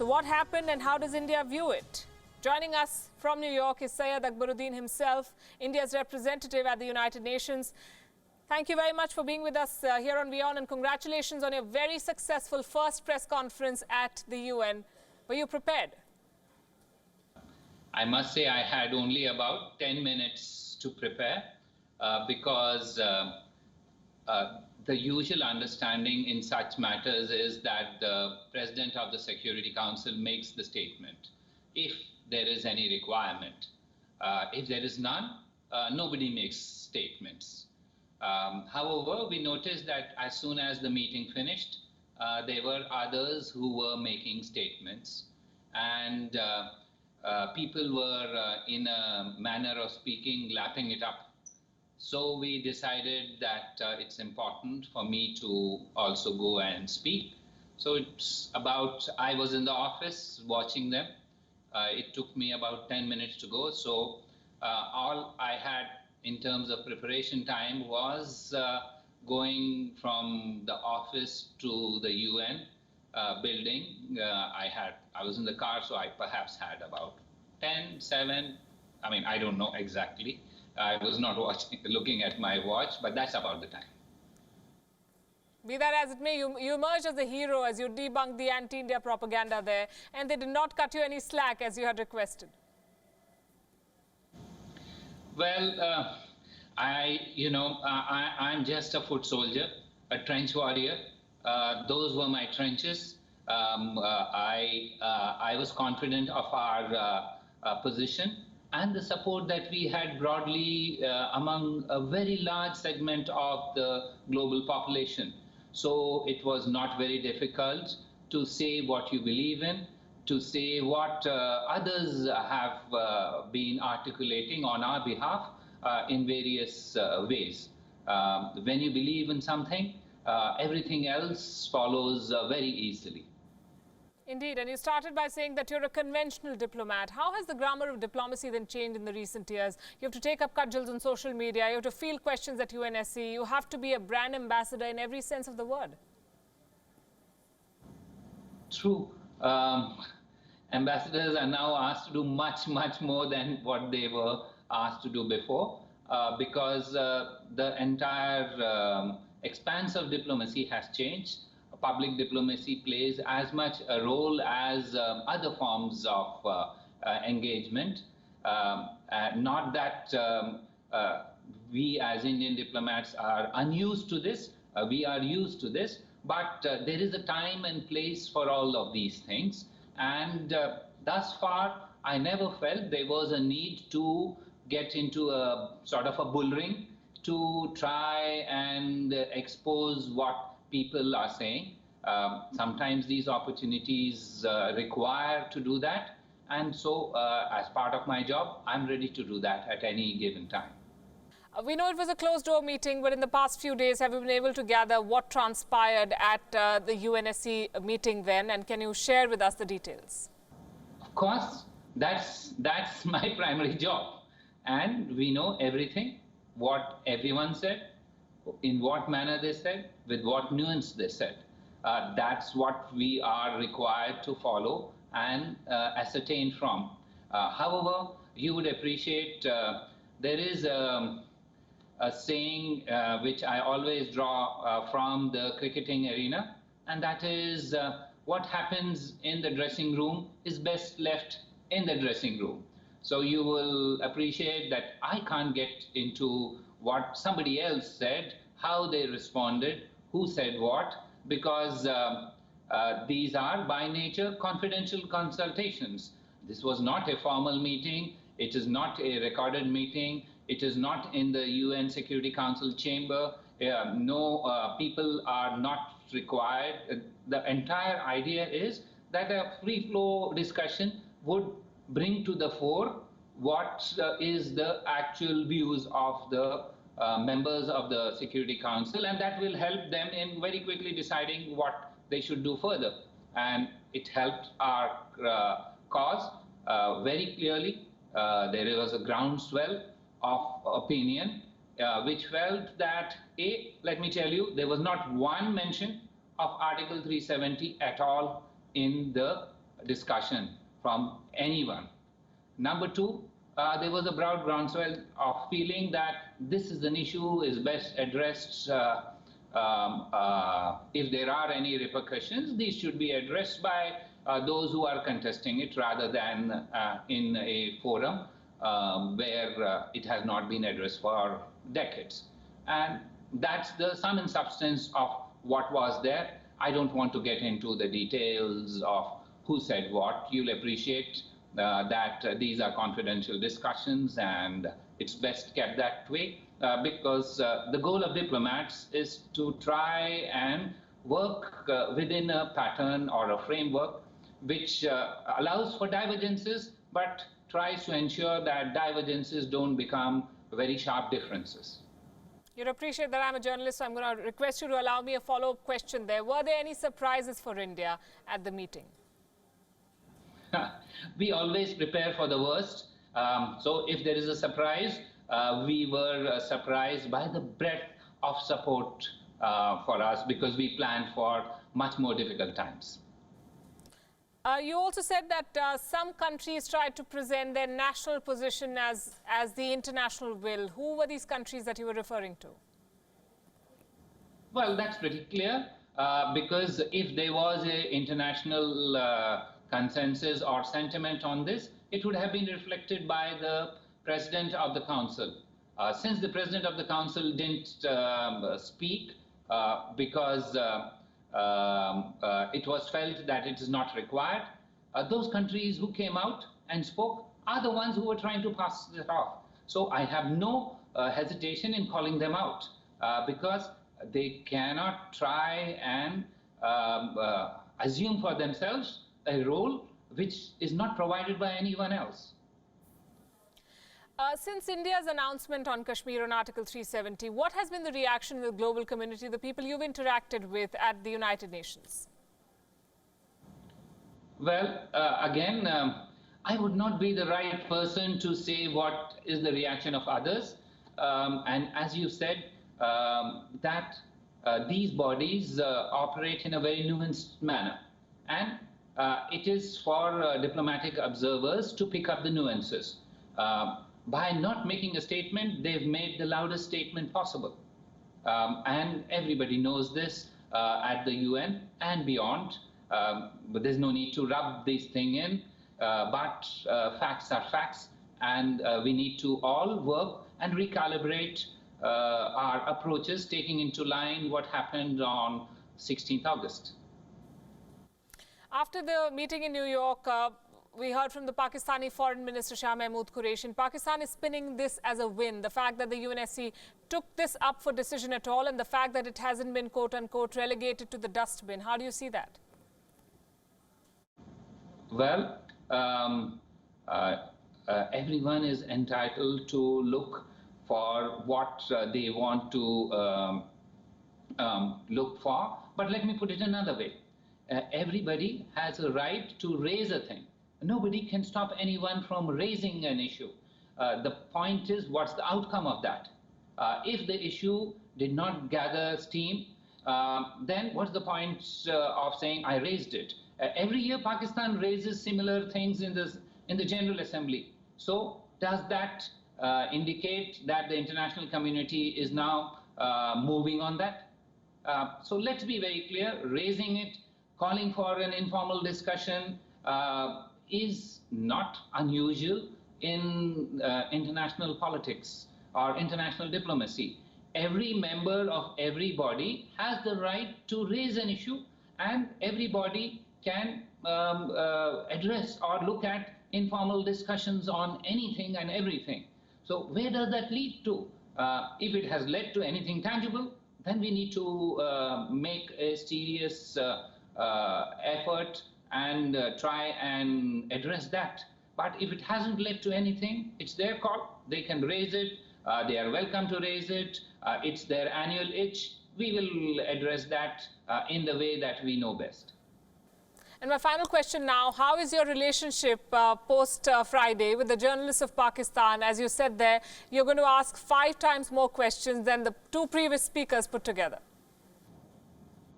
So what happened and how does India view it? Joining us from New York is Syed Akbaruddin himself, India's representative at the United Nations. Thank you very much for being with us here on Wion, and congratulations on your very successful first press conference at the UN. Were you prepared? I must say I had only about 10 minutes to prepare because the usual understanding in such matters is that the President of the Security Council makes the statement if there is any requirement. If there is none, nobody makes statements. However, we noticed that as soon as the meeting finished, there were others who were making statements, and people were, in a manner of speaking, lapping it up. So we decided that it's important for me to also go and speak. So I was in the office watching them. It took me about 10 minutes to go. So all I had in terms of preparation time was going from the office to the UN building. I was in the car, so I perhaps had about 10, 7, I mean, I don't know exactly. I was not looking at my watch, but that's about the time. Be that as it may, you emerged as a hero as you debunked the anti-India propaganda there, and they did not cut you any slack as you had requested. Well, I'm just a foot soldier, a trench warrior. Those were my trenches. I was confident of our position and the support that we had broadly among a very large segment of the global population. So it was not very difficult to say what you believe in, to say what others have been articulating on our behalf in various ways. When you believe in something, everything else follows very easily. Indeed, and you started by saying that you're a conventional diplomat. How has the grammar of diplomacy then changed in the recent years? You have to take up cudgels on social media, you have to field questions at UNSC, you have to be a brand ambassador in every sense of the word. True. Ambassadors are now asked to do much, much more than what they were asked to do before because the entire expanse of diplomacy has changed. Public diplomacy plays as much a role as other forms of engagement. Not that we as Indian diplomats are unused to this, we are used to this, but there is a time and place for all of these things. And thus far, I never felt there was a need to get into a sort of a bull ring to try and expose what people are saying. Sometimes these opportunities require to do that, and so as part of my job, I'm ready to do that at any given time. We know it was a closed-door meeting, but in the past few days, have you been able to gather what transpired at the UNSC meeting then, and can you share with us the details? Of course, that's my primary job, and we know everything, what everyone said, in what manner they said, with what nuance they said. That's what we are required to follow and ascertain from. However, you would appreciate there is a saying which I always draw from the cricketing arena, and that is what happens in the dressing room is best left in the dressing room. So you will appreciate that I can't get into what somebody else said, how they responded, who said what, because these are by nature confidential consultations. This was not a formal meeting, it is not a recorded meeting, it is not in the UN Security Council chamber, people are not required. The entire idea is that a free flow discussion would bring to the fore what is the actual views of the members of the Security Council, and that will help them in very quickly deciding what they should do further. And it helped our cause very clearly. There was a groundswell of opinion which felt that, let me tell you, there was not one mention of Article 370 at all in the discussion from anyone. Number two, there was a broad groundswell of feeling that this is an issue is best addressed if there are any repercussions, these should be addressed by those who are contesting it rather than in a forum where it has not been addressed for decades. And that's the sum and substance of what was there. I don't want to get into the details of who said what. You'll appreciate that these are confidential discussions and it's best kept that way because the goal of diplomats is to try and work within a pattern or a framework which allows for divergences but tries to ensure that divergences don't become very sharp differences. You'd appreciate that I'm a journalist, so I'm going to request you to allow me a follow-up question there. Were there any surprises for India at the meeting? We always prepare for the worst. So if there is a surprise, we were surprised by the breadth of support for us because we planned for much more difficult times. You also said that some countries tried to present their national position as the international will. Who were these countries that you were referring to? Well, that's pretty clear because if there was an international consensus or sentiment on this, it would have been reflected by the President of the Council. Since the President of the Council didn't speak because it was felt that it is not required, those countries who came out and spoke are the ones who were trying to pass it off. So I have no hesitation in calling them out because they cannot try and assume for themselves a role which is not provided by anyone else. Since India's announcement on Kashmir on Article 370, what has been the reaction of the global community, the people you've interacted with at the United Nations? Well, again, I would not be the right person to say what is the reaction of others. And as you said, that these bodies operate in a very nuanced manner. And it is for diplomatic observers to pick up the nuances. By not making a statement, they've made the loudest statement possible. And everybody knows this at the UN and beyond. But there's no need to rub this thing in. But facts are facts. And we need to all work and recalibrate our approaches, taking into line what happened on 16th August. After the meeting in New York, we heard from the Pakistani Foreign Minister Shah Mahmood Qureshi. Pakistan is spinning this as a win. The fact that the UNSC took this up for decision at all and the fact that it hasn't been quote-unquote relegated to the dustbin. How do you see that? Well, everyone is entitled to look for what they want to look for. But let me put it another way. Everybody has a right to raise a thing. Nobody can stop anyone from raising an issue. The point is, what's the outcome of that? If the issue did not gather steam, then what's the point of saying, I raised it? Every year, Pakistan raises similar things in the General Assembly. So does that indicate that the international community is now moving on that? So let's be very clear, raising it, calling for an informal discussion is not unusual in international politics or international diplomacy. Every member of every body has the right to raise an issue and everybody can address or look at informal discussions on anything and everything. So where does that lead to? If it has led to anything tangible, then we need to make a serious effort and try and address that. But if it hasn't led to anything, it's their call. They can raise it. They are welcome to raise it. It's their annual itch. We will address that in the way that we know best. And my final question now, how is your relationship post-Friday with the journalists of Pakistan? As you said there, you're going to ask 5 times more questions than the 2 previous speakers put together.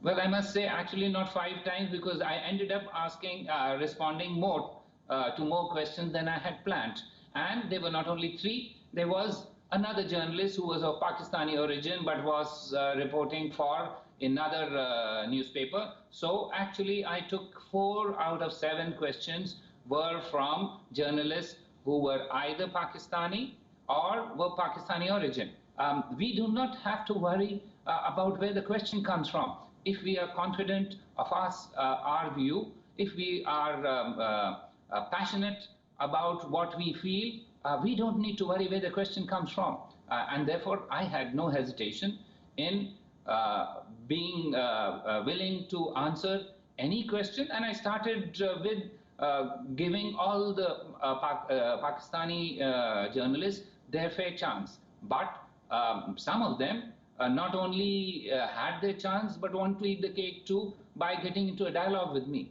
Well, I must say actually not 5 times, because I ended up responding more to more questions than I had planned. And there were not only 3, there was another journalist who was of Pakistani origin but was reporting for another newspaper. So actually I took 4 out of 7 questions were from journalists who were either Pakistani or were Pakistani origin. We do not have to worry about where the question comes from. If we are confident of our view, if we are passionate about what we feel, we don't need to worry where the question comes from. And therefore, I had no hesitation in being willing to answer any question. And I started with giving all the Pakistani journalists their fair chance. But some of them not only had their chance, but want to eat the cake too by getting into a dialogue with me.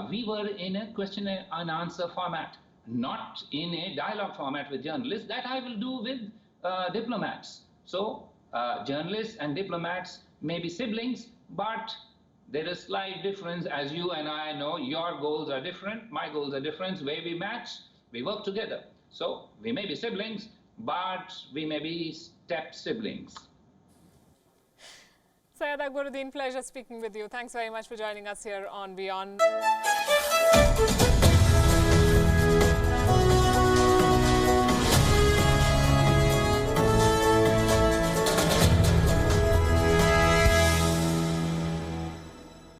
We were in a question and answer format, not in a dialogue format with journalists. That I will do with diplomats. So journalists and diplomats may be siblings, but there is slight difference. As you and I know, your goals are different, my goals are different. Where we match, we work together. So we may be siblings, but we may be step siblings. Syed Akbaruddin, pleasure speaking with you. Thanks very much for joining us here on Wion.